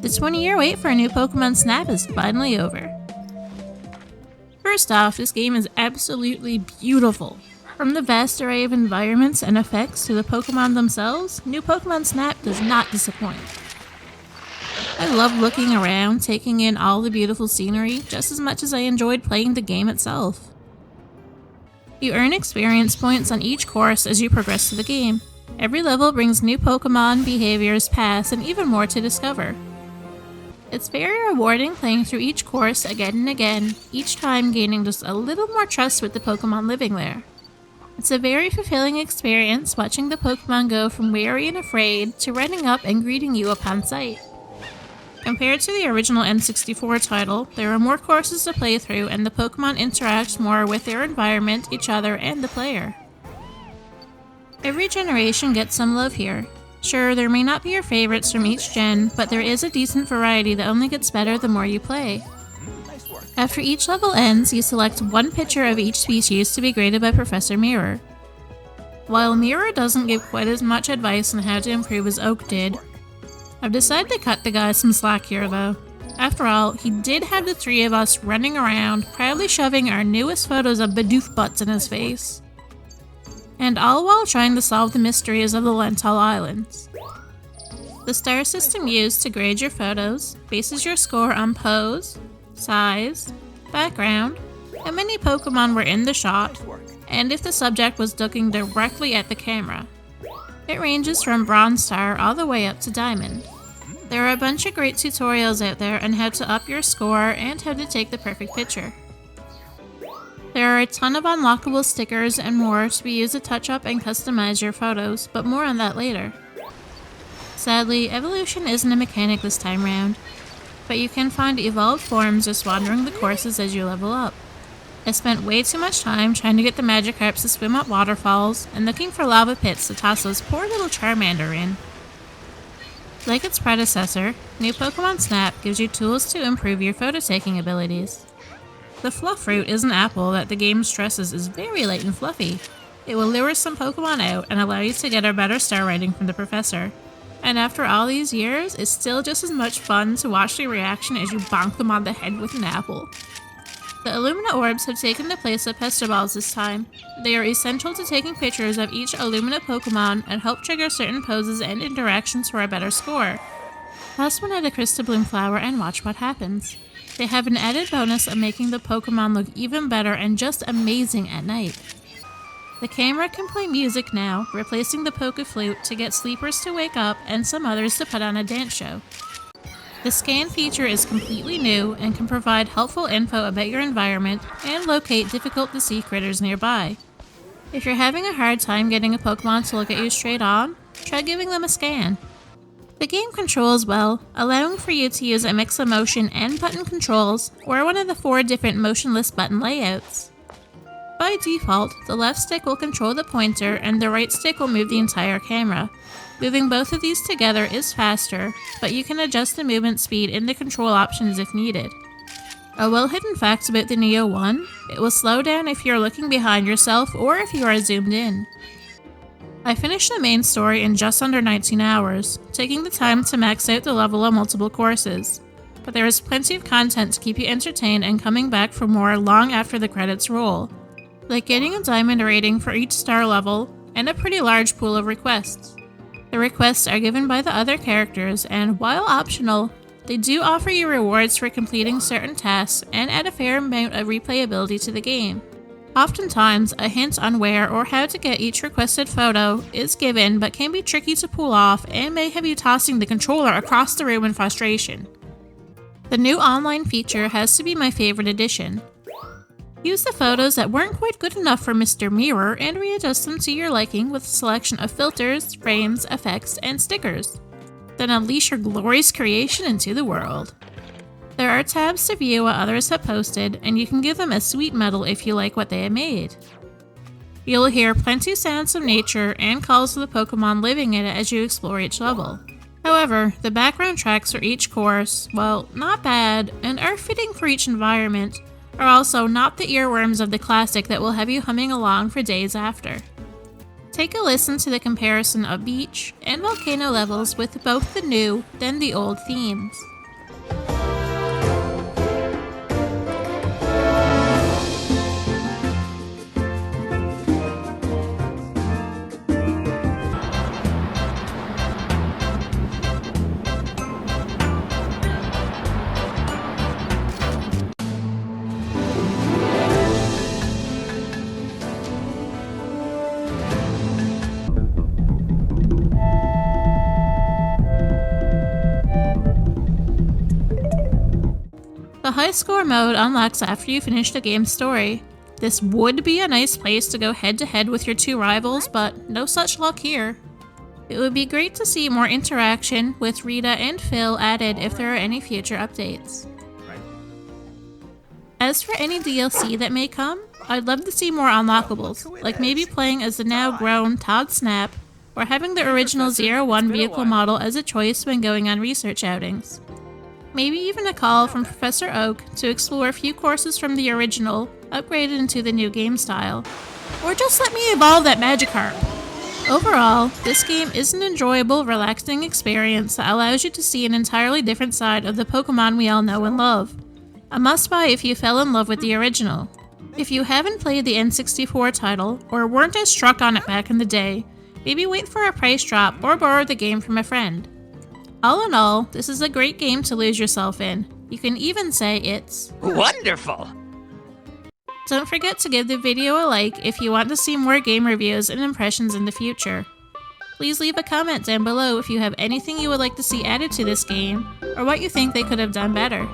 The 20-year wait for a new Pokemon Snap is finally over. First off, this game is absolutely beautiful. From the vast array of environments and effects to the Pokemon themselves, new Pokemon Snap does not disappoint. I love looking around, taking in all the beautiful scenery, just as much as I enjoyed playing the game itself. You earn experience points on each course as you progress through the game. Every level brings new Pokemon, behaviors, paths, and even more to discover. It's very rewarding playing through each course again and again, each time gaining just a little more trust with the Pokemon living there. It's a very fulfilling experience watching the Pokemon go from wary and afraid to running up and greeting you upon sight. Compared to the original N64 title, there are more courses to play through and the Pokemon interact more with their environment, each other, and the player. Every generation gets some love here. Sure, there may not be your favorites from each gen, but there is a decent variety that only gets better the more you play. After each level ends, you select one picture of each species to be graded by Professor Mirror. While Mirror doesn't give quite as much advice on how to improve as Oak did, I've decided to cut the guy some slack here though. After all, he did have the three of us running around, proudly shoving our newest photos of Bidoof butts in his face. And all while trying to solve the mysteries of the Lental Islands. The star system used to grade your photos bases your score on pose, size, background, how many Pokemon were in the shot, and if the subject was looking directly at the camera. It ranges from Bronze Star all the way up to Diamond. There are a bunch of great tutorials out there on how to up your score and how to take the perfect picture. There are a ton of unlockable stickers and more to be used to touch up and customize your photos, but more on that later. Sadly, evolution isn't a mechanic this time round, but you can find evolved forms just wandering the courses as you level up. I spent way too much time trying to get the Magikarps to swim up waterfalls and looking for lava pits to toss those poor little Charmander in. Like its predecessor, new Pokemon Snap gives you tools to improve your photo-taking abilities. The Fluff Fruit is an apple that the game stresses is very light and fluffy. It will lure some Pokemon out and allow you to get a better star rating from the professor. And after all these years, it's still just as much fun to watch their reaction as you bonk them on the head with an apple. The Illumina Orbs have taken the place of Pestoballs this time. They are essential to taking pictures of each Illumina Pokemon and help trigger certain poses and interactions for a better score. Toss one at a Crystabloom flower and watch what happens. They have an added bonus of making the Pokemon look even better and just amazing at night. The camera can play music now, replacing the Poke Flute to get sleepers to wake up and some others to put on a dance show. The scan feature is completely new and can provide helpful info about your environment and locate difficult to see critters nearby. If you're having a hard time getting a Pokemon to look at you straight on, try giving them a scan. The game controls well, allowing for you to use a mix of motion and button controls, or one of the 4 different motionless button layouts. By default, the left stick will control the pointer and the right stick will move the entire camera. Moving both of these together is faster, but you can adjust the movement speed in the control options if needed. A well-hidden fact about the Neo 1, it will slow down if you're looking behind yourself or if you are zoomed in. I finished the main story in just under 19 hours, taking the time to max out the level of multiple courses. But there is plenty of content to keep you entertained and coming back for more long after the credits roll, like getting a diamond rating for each star level and a pretty large pool of requests. The requests are given by the other characters and, while optional, they do offer you rewards for completing certain tasks and add a fair amount of replayability to the game. Oftentimes, a hint on where or how to get each requested photo is given but can be tricky to pull off and may have you tossing the controller across the room in frustration. The new online feature has to be my favorite addition. Use the photos that weren't quite good enough for Mr. Mirror and readjust them to your liking with a selection of filters, frames, effects, and stickers. Then unleash your glorious creation into the world. There are tabs to view what others have posted, and you can give them a sweet medal if you like what they have made. You'll hear plenty of sounds of nature and calls to the Pokemon living in it as you explore each level. However, the background tracks for each course, while not bad and are fitting for each environment, are also not the earworms of the classic that will have you humming along for days after. Take a listen to the comparison of beach and volcano levels with both the new, then the old themes. high score mode unlocks after you finish the game's story. This would be a nice place to go head to head with your two rivals, but no such luck here. It would be great to see more interaction with Rita and Phil added if there are any future updates. As for any DLC that may come, I'd love to see more unlockables, like maybe playing as the now grown Todd Snap, or having the original Zero One vehicle model as a choice when going on research outings. Maybe even a call from Professor Oak to explore a few courses from the original, upgraded into the new game style. Or just let me evolve that Magikarp! Overall, this game is an enjoyable, relaxing experience that allows you to see an entirely different side of the Pokemon we all know and love. A must-buy if you fell in love with the original. If you haven't played the N64 title, or weren't as struck on it back in the day, maybe wait for a price drop or borrow the game from a friend. All in all, this is a great game to lose yourself in. You can even say it's wonderful! Don't forget to give the video a like if you want to see more game reviews and impressions in the future. Please leave a comment down below if you have anything you would like to see added to this game, or what you think they could have done better.